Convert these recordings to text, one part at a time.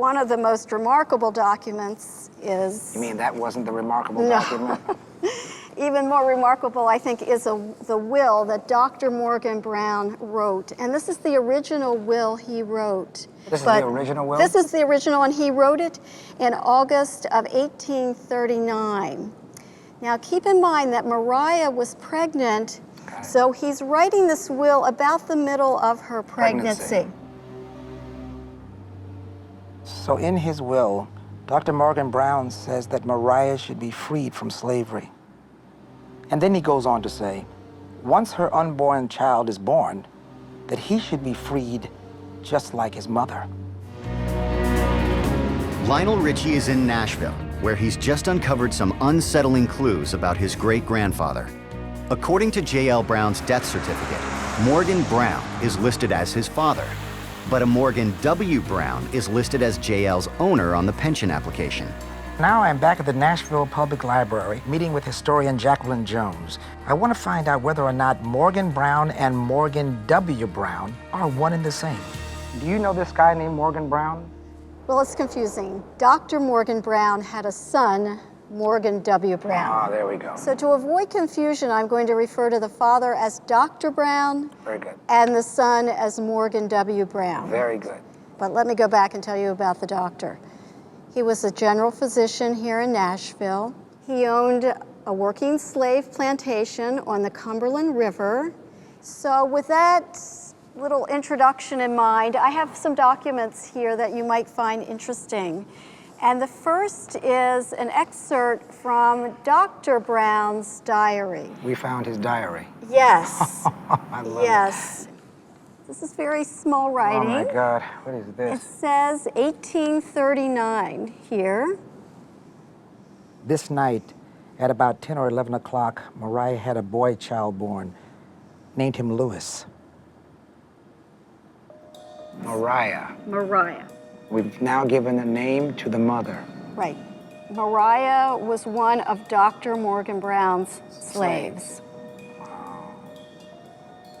One of the most remarkable documents is... You mean that wasn't the remarkable document? Even more remarkable, I think, is the will that Dr. Morgan Brown wrote. And this is the original will he wrote. This is the original will? This is the original, and he wrote it in August of 1839. Now, keep in mind that Maria was pregnant, so he's writing this will about the middle of her pregnancy. So in his will, Dr. Morgan Brown says that Maria should be freed from slavery. And then he goes on to say, once her unborn child is born, that he should be freed just like his mother. Lionel Richie is in Nashville, where he's just uncovered some unsettling clues about his great-grandfather. According to J.L. Brown's death certificate, Morgan Brown is listed as his father, but a Morgan W. Brown is listed as J.L.'s owner on the pension application. Now I'm back at the Nashville Public Library, meeting with historian Jacqueline Jones. I want to find out whether or not Morgan Brown and Morgan W. Brown are one and the same. Do you know this guy named Morgan Brown? Well, it's confusing. Dr. Morgan Brown had a son, Morgan W. Brown. Ah, there we go. So to avoid confusion, I'm going to refer to the father as Dr. Brown. Very good. And the son as Morgan W. Brown. Very good. But let me go back and tell you about the doctor. He was a general physician here in Nashville. He owned a working slave plantation on the Cumberland River. So with that little introduction in mind, I have some documents here that you might find interesting. And the first is an excerpt from Dr. Brown's diary. We found his diary. Yes. I love yes. This is very small writing. Oh my God, what is this? It says 1839 here. This night, at about 10 or 11 o'clock, Maria had a boy child born, named him Louis. Maria. We've now given a name to the mother. Right. Maria was one of Dr. Morgan Brown's slaves.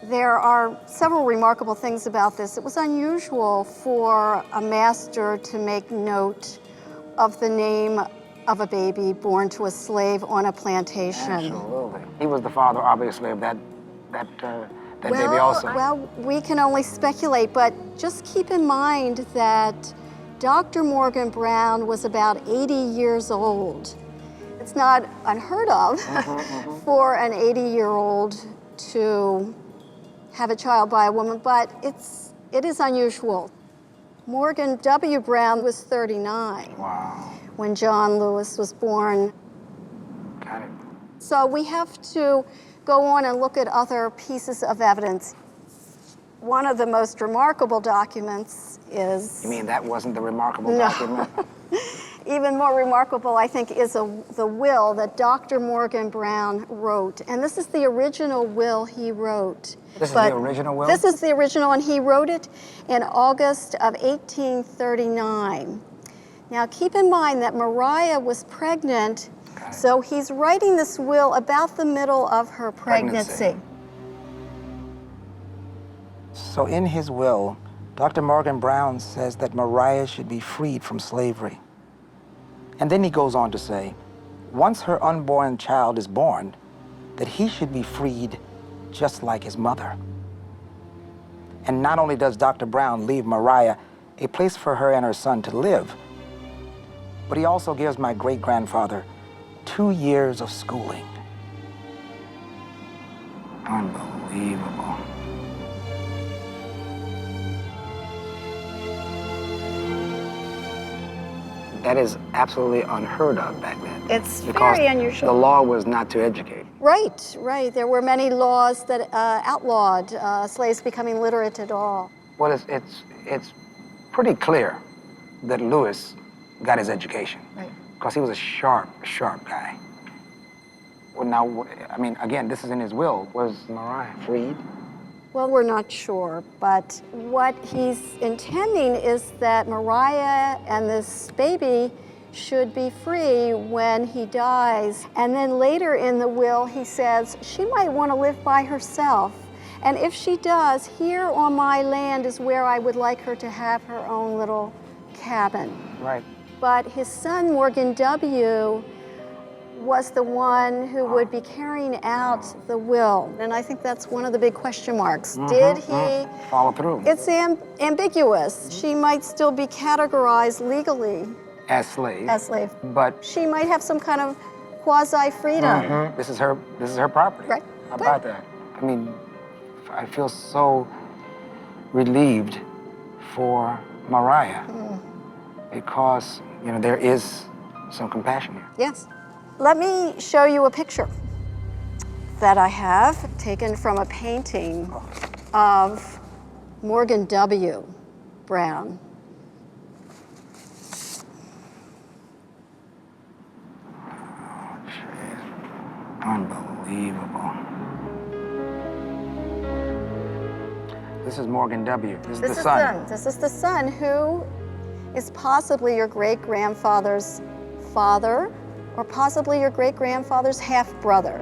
There are several remarkable things about this. It was unusual for a master to make note of the name of a baby born to a slave on a plantation. Absolutely. He was the father, obviously, of that baby also. Well, we can only speculate, but just keep in mind that Dr. Morgan Brown was about 80 years old. It's not unheard of for an 80-year-old to have a child by a woman, but it is unusual. Morgan W. Brown was 39 when John Lewis was born. Got it. So we have to go on and look at other pieces of evidence. One of the most remarkable documents is... You mean that wasn't the remarkable document? Even more remarkable, I think, is the will that Dr. Morgan Brown wrote. And this is the original will he wrote. This is the original will? This is the original, and he wrote it in August of 1839. Now, keep in mind that Maria was pregnant, so he's writing this will about the middle of her pregnancy. So in his will, Dr. Morgan Brown says that Maria should be freed from slavery. And then he goes on to say, once her unborn child is born, that he should be freed just like his mother. And not only does Dr. Brown leave Maria a place for her and her son to live, but he also gives my great-grandfather 2 years of schooling. Unbelievable. That is absolutely unheard of back then. It's very unusual. The law was not to educate. Right, right. There were many laws that outlawed slaves becoming literate at all. Well, it's pretty clear that Lewis got his education. Right. Because he was a sharp guy. Well, now, I mean, again, this is in his will. Was Maria freed? Well, we're not sure, but what he's intending is that Maria and this baby should be free when he dies. And then later in the will, he says she might want to live by herself. And if she does, here on my land is where I would like her to have her own little cabin. Right. But his son, Morgan W., was the one who would be carrying out the will. And I think that's one of the big question marks. Did he follow through? It's ambiguous. She might still be categorized legally As slave. as slave. But She might have some kind of quasi-freedom. this is her property. Right. How about that? I mean, I feel so relieved for Mariah because, you know, there is some compassion here. Yes. Let me show you a picture that I have taken from a painting of Morgan W. Brown. Unbelievable. This is Morgan W. This is the son. This is the son who is possibly your great-grandfather's father or possibly your great-grandfather's half-brother.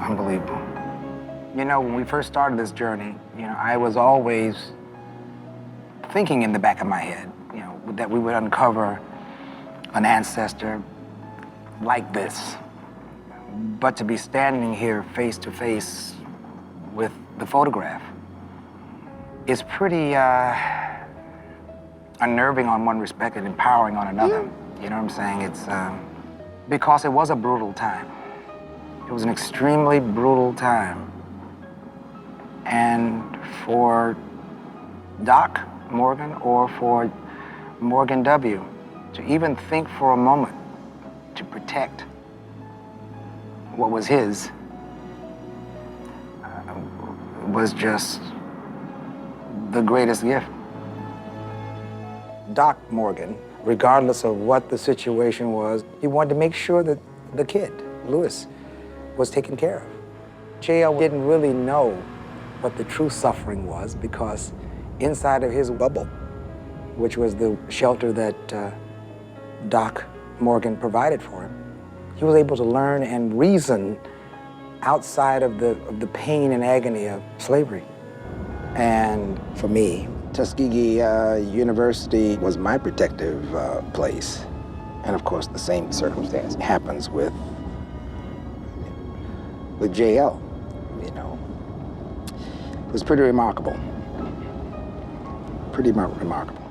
Unbelievable. You know, when we first started this journey, you know, I was always thinking in the back of my head, you know, that we would uncover an ancestor like this. But to be standing here face to face with the photograph is pretty unnerving on one respect and empowering on another. You know what I'm saying? It's because it was a brutal time. It was an extremely brutal time. And for Doc Morgan or for Morgan W. to even think for a moment to protect what was his was just the greatest gift. Doc Morgan, regardless of what the situation was, he wanted to make sure that the kid, Lewis, was taken care of. JL didn't really know what the true suffering was because inside of his bubble, which was the shelter that Doc Morgan provided for him, he was able to learn and reason outside of the pain and agony of slavery. And for me, Tuskegee University was my protective place. And of course, the same circumstance happens with JL, you know. It was pretty remarkable. Pretty remarkable.